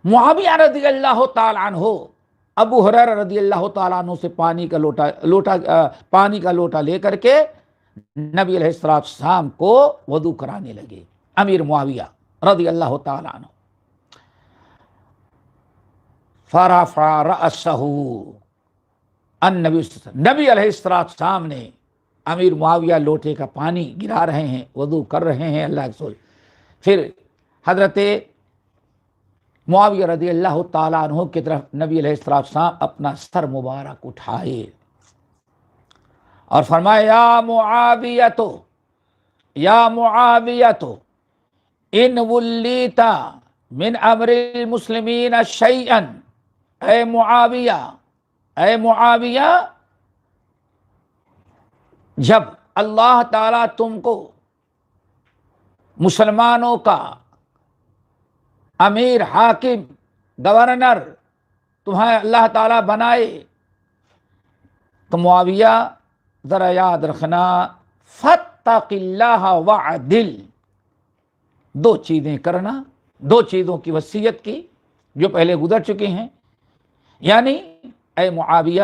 معاویہ رضی اللہ تعالی عنہ ابو ہریرہ رضی اللہ تعالیٰ عنہ سے پانی کا لوٹا لے کر کے نبی علیہ السلام کو وضو کرانے لگے. امیر معاویہ رضی اللہ تعالیٰ عنہ فرفع رأسہ، نبی علیہ السلام نے امیر معاویہ لوٹے کا پانی گرا رہے ہیں، وضو کر رہے ہیں اللہ کے رسول. پھر حضرت معاویہ رضی اللہ تعالیٰ عنہ کی طرف نبی علیہ السلام اپنا سر مبارک اٹھائے اور فرمایا یا معاویہ ان ولیت من امر المسلمین شیئا، اے معاویہ جب اللہ تعالیٰ تم کو مسلمانوں کا امیر، حاکم، گورنر تمہیں اللہ تعالیٰ بنائے تو معاویہ ذرا یاد رکھنا فاتق اللہ وعدل، دو چیزیں کرنا، دو چیزوں کی وصیت کی جو پہلے گزر چکے ہیں. یعنی اے معاویہ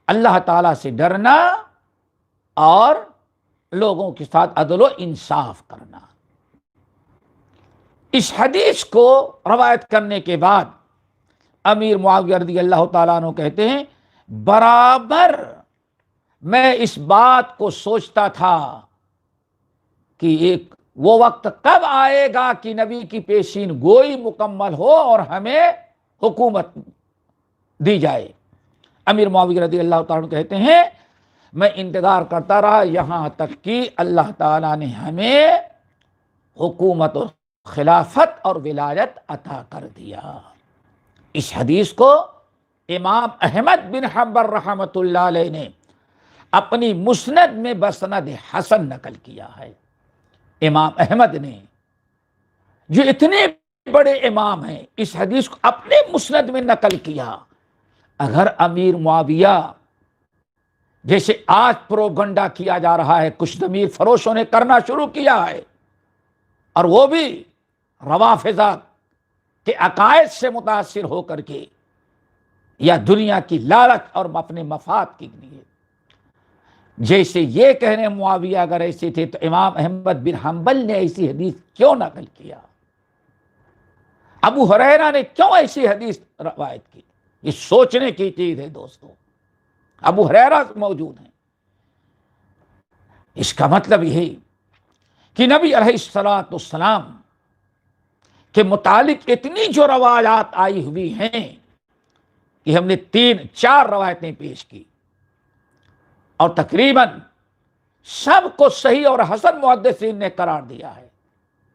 اللہ تعالیٰ سے ڈرنا اور لوگوں کے ساتھ عدل و انصاف کرنا. اس حدیث کو روایت کرنے کے بعد امیر معاویہ رضی اللہ تعالیٰ عنہ کہتے ہیں برابر میں اس بات کو سوچتا تھا کہ وہ وقت کب آئے گا کہ نبی کی پیشین گوئی مکمل ہو اور ہمیں حکومت دی جائے. امیر معاویہ رضی اللہ تعالیٰ عنہ کہتے ہیں میں انتظار کرتا رہا یہاں تک کہ اللہ تعالیٰ نے ہمیں حکومت اور خلافت اور ولایت عطا کر دیا. اس حدیث کو امام احمد بن حنبل رحمۃ اللہ علیہ نے اپنی مسند میں بسند حسن نقل کیا ہے. امام احمد نے جو اتنے بڑے امام ہیں اس حدیث کو اپنے مسند میں نقل کیا. اگر امیر معاویہ جیسے آج پروگنڈا کیا جا رہا ہے، کچھ ضمیر فروشوں نے کرنا شروع کیا ہے، اور وہ بھی روافضہ کے عقائد سے متاثر ہو کر کے یا دنیا کی لالچ اور اپنے مفاد کے لیے، جیسے یہ کہنے معاویہ اگر ایسے تھے تو امام احمد بن حنبل نے ایسی حدیث کیوں نقل کیا؟ ابو ہریرہ نے کیوں ایسی حدیث روایت کی؟ یہ سوچنے کی چیز ہے دوستو. ابو ہریرہ موجود ہیں. اس کا مطلب یہ کہ نبی علیہ السلام کے متعلق اتنی جو روایات آئی ہوئی ہیں کہ ہم نے 3-4 روایتیں پیش کی اور تقریباً سب کو صحیح اور حسن محدثین نے قرار دیا ہے،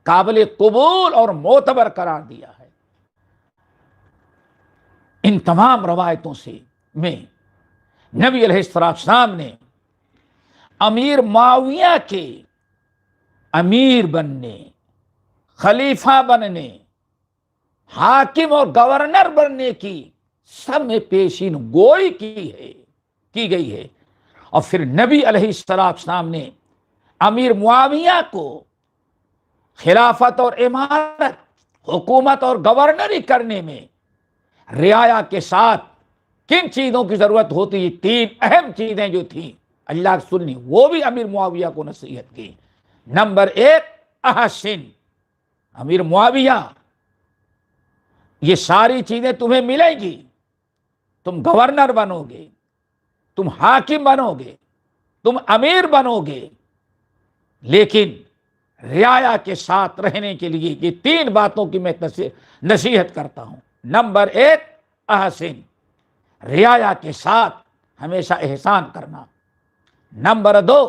قابل قبول اور معتبر قرار دیا ہے۔ ان تمام روایتوں سے میں نبی علیہ السلام نے امیر معاویہ کے امیر بننے، خلیفہ بننے، حاکم اور گورنر بننے کی سب میں پیشین گوئی کی گئی ہے۔ اور پھر نبی علیہ السلام نے امیر معاویہ کو خلافت اور امارت، حکومت اور گورنری کرنے میں رعایا کے ساتھ کن چیزوں کی ضرورت ہوتی ہے، 3 اہم چیزیں جو تھیں اللہ کی سنی، وہ بھی امیر معاویہ کو نصیحت کی۔ نمبر 1، احسن، امیر معاویہ یہ ساری چیزیں تمہیں ملیں گی، تم گورنر بنو گے، تم حاکم بنو گے، تم امیر بنو گے، لیکن رعایا کے ساتھ رہنے کے لیے یہ 3 باتوں کی میں نصیحت کرتا ہوں۔ نمبر 1، احسن، رعایا کے ساتھ ہمیشہ احسان کرنا۔ نمبر 2،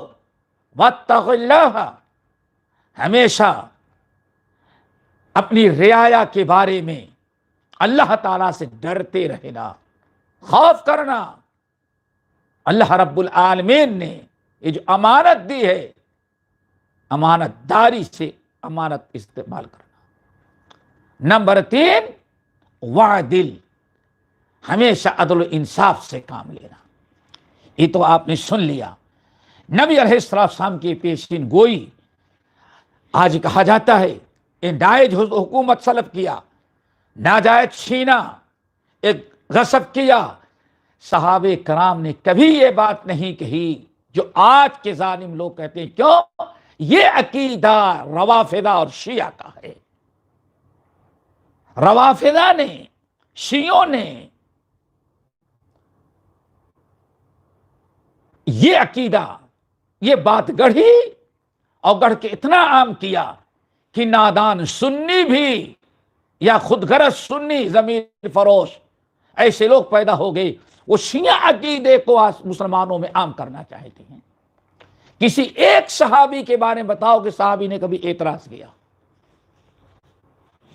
واتق اللہ، ہمیشہ اپنی رعایا کے بارے میں اللہ تعالیٰ سے ڈرتے رہنا، خوف کرنا۔ اللہ رب العالمین نے یہ جو امانت دی ہے، امانت داری سے امانت استعمال کرنا۔ نمبر 3، وعدل، ہمیشہ عدل و انصاف سے کام لینا۔ یہ تو آپ نے سن لیا نبی علیہ السلام کی پیشین گوئی۔ آج کہا جاتا ہے کہ ناجائز حکومت سلب کیا، ناجائز چھینا، ایک غصب کیا۔ صحابہ کرام نے کبھی یہ بات نہیں کہی جو آج کے ظالم لوگ کہتے ہیں۔ کیوں؟ یہ عقیدہ روافضہ اور شیعہ کا ہے۔ روافضہ نے، شیعوں نے یہ عقیدہ، یہ بات گڑھی اور گڑھ کے اتنا عام کیا کہ نادان سنی بھی یا خود غرض سنی ضمیر فروش ایسے لوگ پیدا ہو گئے، وہ شیعہ عقیدے کو مسلمانوں میں عام کرنا چاہتے ہیں۔ کسی ایک صحابی کے بارے میں بتاؤ کہ صحابی نے کبھی اعتراض کیا؟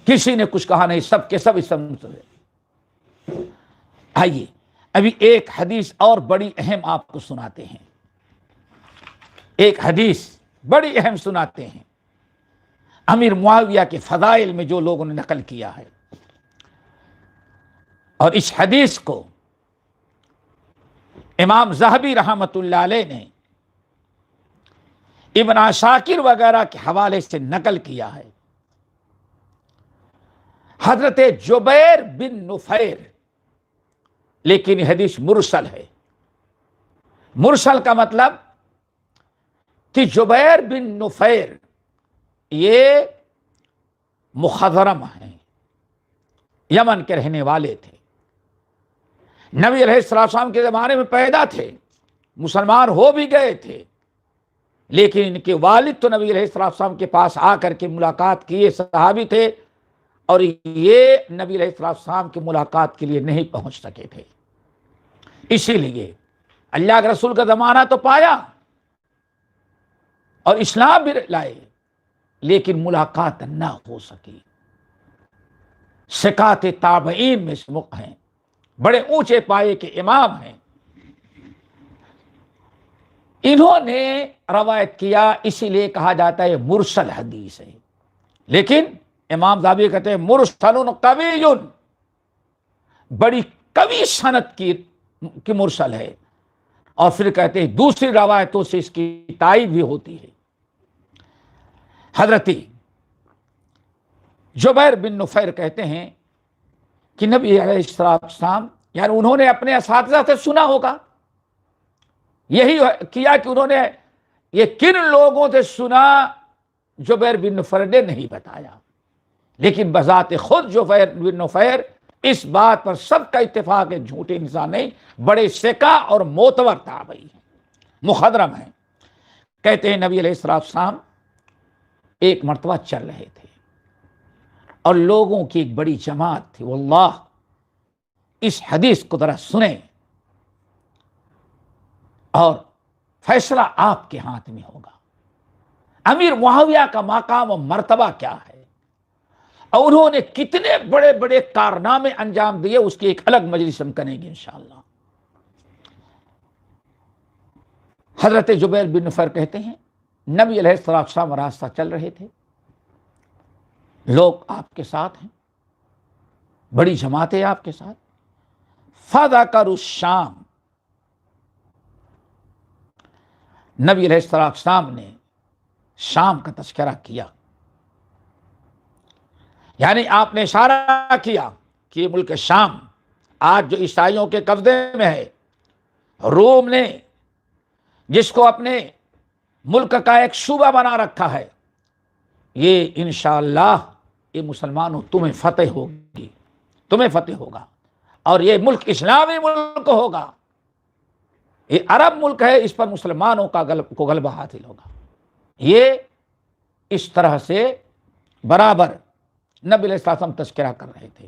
کسی نے کچھ کہا نہیں، سب کے سب اسلام سے۔ آئیے ابھی ایک حدیث اور بڑی اہم آپ کو سناتے ہیں، ایک حدیث بڑی اہم سناتے ہیں، امیر معاویہ کے فضائل میں جو لوگوں نے نقل کیا ہے۔ اور اس حدیث کو امام ذہبی رحمۃ اللہ علیہ نے ابن عساکر وغیرہ کے حوالے سے نقل کیا ہے۔ حضرت جبیر بن نفیر، لیکن یہ حدیث مرسل ہے۔ مرسل کا مطلب کہ جبیر بن نفیر یہ مخضرم ہیں، یمن کے رہنے والے تھے، نبی علیہ السلام کے زمانے میں پیدا تھے، مسلمان ہو بھی گئے تھے، لیکن ان کے والد تو نبی علیہ السلام کے پاس آ کر کے ملاقات کیے، صحابی تھے، اور یہ نبی علیہ السلام کی ملاقات کے لیے نہیں پہنچ سکے تھے۔ اسی لیے اللہ کے رسول کا زمانہ تو پایا اور اسلام بھی لائے، لیکن ملاقات نہ ہو سکی۔ ثقات تابعین میں سے ہیں، بڑے اونچے پائے کے امام ہیں، انہوں نے روایت کیا، اسی لیے کہا جاتا ہے مرسل حدیث ہے۔ لیکن امام ذہبی کہتے ہیں مرسل قوی، بڑی قوی سند کی مرسل ہے، اور پھر کہتے ہیں دوسری روایتوں سے اس کی تائید بھی ہوتی ہے۔ حضرت جبیر بن نفیر کہتے ہیں کہ نبی علیہ السلام، یعنی انہوں نے اپنے اساتذہ سے سنا ہوگا، یہی کیا کہ انہوں نے یہ کن لوگوں سے سنا، جبیر بن نفیر نے نہیں بتایا، لیکن بذات خود جبیر بن نفیر اس بات پر سب کا اتفاق ہے، جھوٹے انسان نہیں، بڑے ثقہ اور معتبر تابعی ہیں، مخضرم ہیں۔ کہتے ہیں نبی علیہ السلام ایک مرتبہ چل رہے تھے اور لوگوں کی ایک بڑی جماعت تھی، واللہ اس حدیث کو ذرا سنیں اور فیصلہ آپ کے ہاتھ میں ہوگا۔ امیر معاویہ کا مقام و مرتبہ کیا ہے اور انہوں نے کتنے بڑے بڑے کارنامے انجام دیے، اس کی ایک الگ مجلس ہم کریں گے انشاءاللہ۔ حضرت جبیر بن نفیر کہتے ہیں نبی علیہ السلام راستہ چل رہے تھے، لوگ آپ کے ساتھ ہیں، بڑی جماعت ہے آپ کے ساتھ۔ فذکروا الشام، نبی علیہ السلام نے شام کا تذکرہ کیا، یعنی آپ نے اشارہ کیا کہ یہ ملک شام آج جو عیسائیوں کے قبضے میں ہے، روم نے جس کو اپنے ملک کا ایک صوبہ بنا رکھا ہے، یہ انشاءاللہ یہ مسلمانوں تمہیں فتح ہوگی، تمہیں فتح ہوگا، اور یہ ملک اسلامی ملک ہوگا، یہ عرب ملک ہے، اس پر مسلمانوں کو غلبہ حاصل ہوگا۔ یہ اس طرح سے برابر نبی علیہ السلام تذکرہ کر رہے تھے۔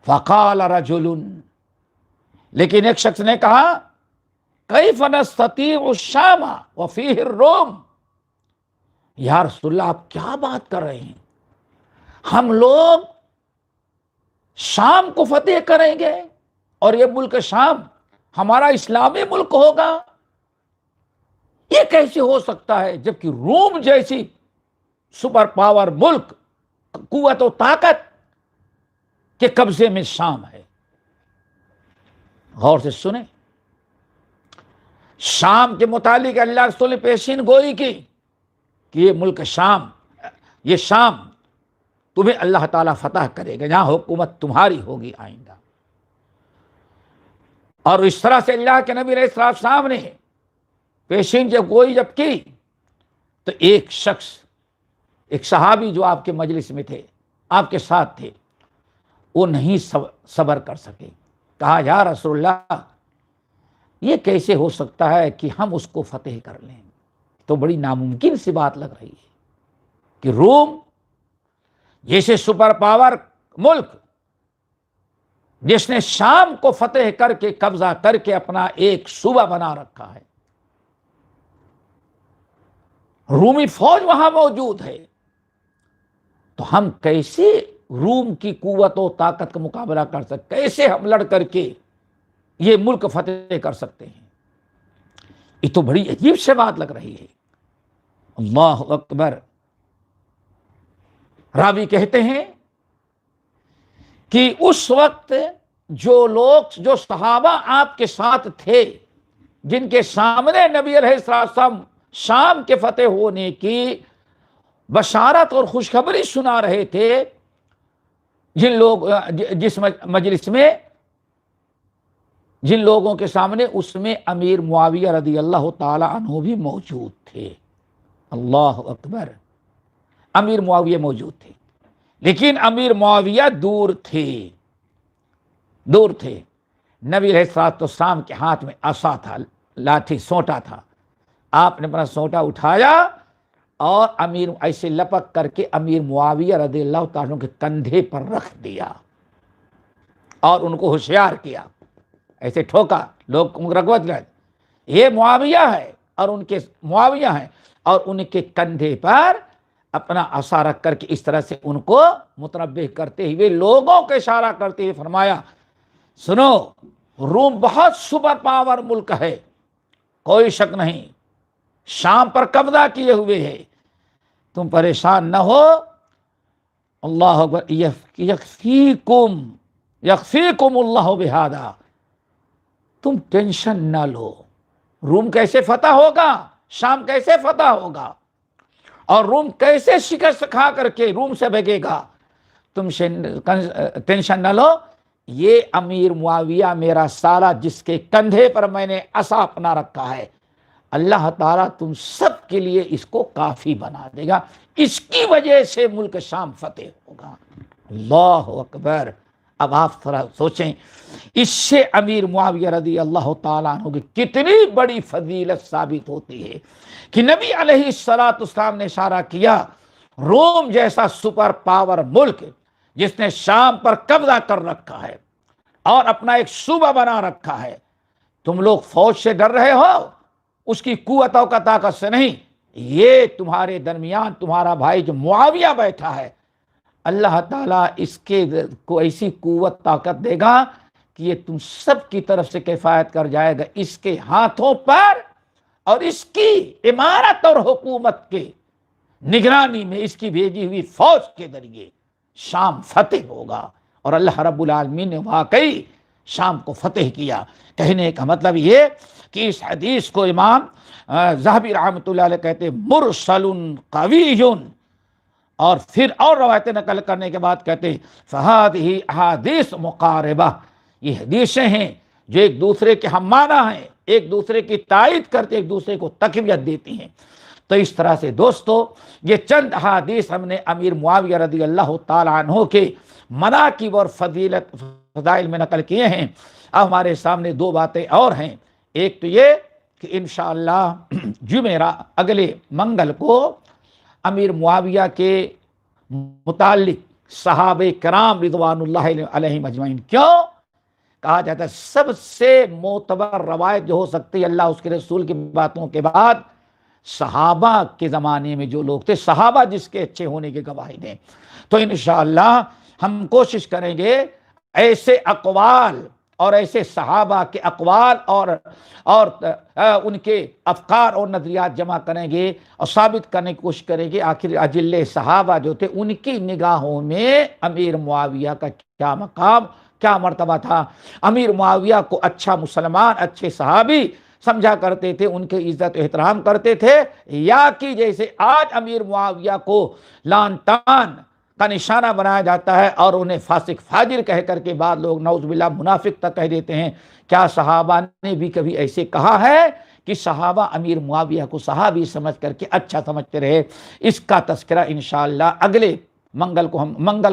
فقال رجل، لیکن ایک شخص نے کہا کیف نستطیع الشام وفیہ الروم، یا رسول اللہ آپ کیا بات کر رہے ہیں، ہم لوگ شام کو فتح کریں گے اور یہ ملک شام ہمارا اسلامی ملک ہوگا؟ یہ کیسے ہو سکتا ہے جبکہ روم جیسی سپر پاور ملک قوت و طاقت کے قبضے میں شام ہے؟ غور سے سنیں، شام کے متعلق اللہ رسول نے پیشین گوئی کی کہ یہ ملک شام، یہ شام تمہیں اللہ تعالیٰ فتح کرے گا، یہاں حکومت تمہاری ہوگی آئندہ۔ اور اس طرح سے اللہ کے نبی علیہ السلام نے پیشین جب گوئی جب کی تو ایک شخص، ایک صحابی جو آپ کے مجلس میں تھے، آپ کے ساتھ تھے، وہ نہیں صبر کر سکے، کہا یا رسول اللہ یہ کیسے ہو سکتا ہے کہ ہم اس کو فتح کر لیں؟ تو بڑی ناممکن سی بات لگ رہی ہے کہ روم جیسے سپر پاور ملک جس نے شام کو فتح کر کے قبضہ کر کے اپنا ایک صوبہ بنا رکھا ہے، رومی فوج وہاں موجود ہے، تو ہم کیسے روم کی قوت و طاقت کا مقابلہ کر سکتے، کیسے ہم لڑ کر کے یہ ملک فتح کر سکتے ہیں؟ یہ تو بڑی عجیب سے بات لگ رہی ہے۔ اللہ اکبر۔ راوی کہتے ہیں کہ اس وقت جو صحابہ آپ کے ساتھ تھے، جن کے سامنے نبی علیہ السلام شام کے فتح ہونے کی بشارت اور خوشخبری سنا رہے تھے، جس مجلس میں جن لوگوں کے سامنے، اس میں امیر معاویہ رضی اللہ تعالی عنہ بھی موجود تھے۔ اللہ اکبر۔ امیر معاویہ موجود تھے، لیکن امیر معاویہ دور تھے، دور تھے۔ نبی علیہ السلام کے ہاتھ میں عصا تھا، لاٹھی، سونٹا تھا۔ آپ نے اپنا سونٹا اٹھایا اور امیر ایسے لپک کر کے امیر معاویہ رضی اللہ تعالیٰ کے کندھے پر رکھ دیا اور ان کو ہوشیار کیا، ایسے ٹھوکا، لوگ رغبت لے، یہ معاویہ ہے اور ان کے معاویہ ہیں، اور ان کے کندھے پر اپنا عصا رکھ کر کے اس طرح سے ان کو متنبہ کرتے ہوئے، لوگوں کو اشارہ کرتے ہوئے فرمایا سنو، روم بہت سپر پاور ملک ہے، کوئی شک نہیں، شام پر قبضہ کیے ہوئے ہے، تم پریشان نہ ہو، اللہ اکبر، یکفیکم اللہ بہذا، تم ٹینشن نہ لو، روم کیسے فتح ہوگا، شام کیسے فتح ہوگا، اور روم کیسے شکست کھا کر کے روم سے بھگے گا، تم ٹینشن نہ لو، یہ امیر معاویہ میرا سارا جس کے کندھے پر میں نے عصا اپنا رکھا ہے، اللہ تعالیٰ تم سب کے لیے اس کو کافی بنا دے گا، اس کی وجہ سے ملک شام فتح ہوگا۔ اللہ اکبر۔ اب آپ تھوڑا سوچیں، اس سے امیر معاویہ رضی اللہ تعالیٰ عنہ کی کتنی بڑی فضیلت ثابت ہوتی ہے کہ نبی علیہ السلام نے اشارہ کیا، روم جیسا سپر پاور ملک جس نے شام پر قبضہ کر رکھا ہے، اور اپنا ایک صوبہ بنا رکھا ہے. تم لوگ فوج سے ڈر رہے ہو، اس کی قوتوں کا طاقت سے نہیں. یہ تمہارے درمیان تمہارا بھائی جو معاویہ بیٹھا ہے، اللہ تعالیٰ اس کے کو ایسی قوت طاقت دے گا کہ یہ تم سب کی طرف سے کفایت کر جائے گا. اس کے ہاتھوں پر اور اس کی امارت اور حکومت کے نگرانی میں اس کی بھیجی ہوئی فوج کے ذریعے شام فتح ہوگا. اور اللہ رب العالمین نے واقعی شام کو فتح کیا. کہنے کا مطلب یہ کہ اس حدیث کو امام ذہبی رحمۃ اللہ علیہ کہتے ہیں مرسل قوی، اور پھر اور روایتیں نقل کرنے کے بعد کہتے ہیں فہذہ احادیث مقاربہ، یہ حدیثیں ہیں جو ایک دوسرے کے ہم معنی ہیں، ایک دوسرے کی تائید کرتے، ایک دوسرے کو تقویت دیتی ہیں. تو اس طرح سے دوستو یہ چند احادیث ہم نے امیر معاویہ رضی اللہ تعالیٰ عنہ کے مناقب اور فضائل میں نقل کیے ہیں. اب ہمارے سامنے دو باتیں اور ہیں. ایک تو یہ کہ انشاءاللہ جمعرات اگلے منگل کو امیر معاویہ کے متعلق صحابہ کرام رضوان اللہ علیہم اجمعین، کیوں کہا جاتا ہے سب سے معتبر روایت جو ہو سکتی ہے اللہ اس کے رسول کی باتوں کے بعد، صحابہ کے زمانے میں جو لوگ تھے، صحابہ جس کے اچھے ہونے کے گواہی دیں. تو انشاءاللہ ہم کوشش کریں گے ایسے اقوال اور ایسے صحابہ کے اقوال اور ان کے افکار اور نظریات جمع کریں گے اور ثابت کرنے کی کوشش کریں گے آخر اجل صحابہ جو تھے ان کی نگاہوں میں امیر معاویہ کا کیا مقام، کیا مرتبہ تھا. امیر معاویہ کو اچھا مسلمان، اچھے صحابی سمجھا کرتے تھے، ان کے عزت و احترام کرتے تھے، یا کہ جیسے آج امیر معاویہ کو لان تان کا نشانہ بنایا جاتا ہے اور انہیں فاسق فاجر کہہ کر کے بعد لوگ نعوذ باللہ منافق تک کہہ دیتے ہیں. کیا صحابہ نے بھی کبھی ایسے کہا ہے کہ صحابہ امیر معاویہ کو صحابی سمجھ کر کے اچھا سمجھتے رہے؟ اس کا تذکرہ انشاءاللہ اگلے منگل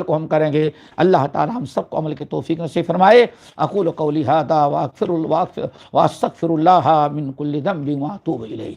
کو ہم کریں گے. اللہ تعالی ہم سب کو عمل کی توفیق نصیب فرمائے. اقول قولی ھذا واستغفر اللہ من کل ذنب واتوب الیہ.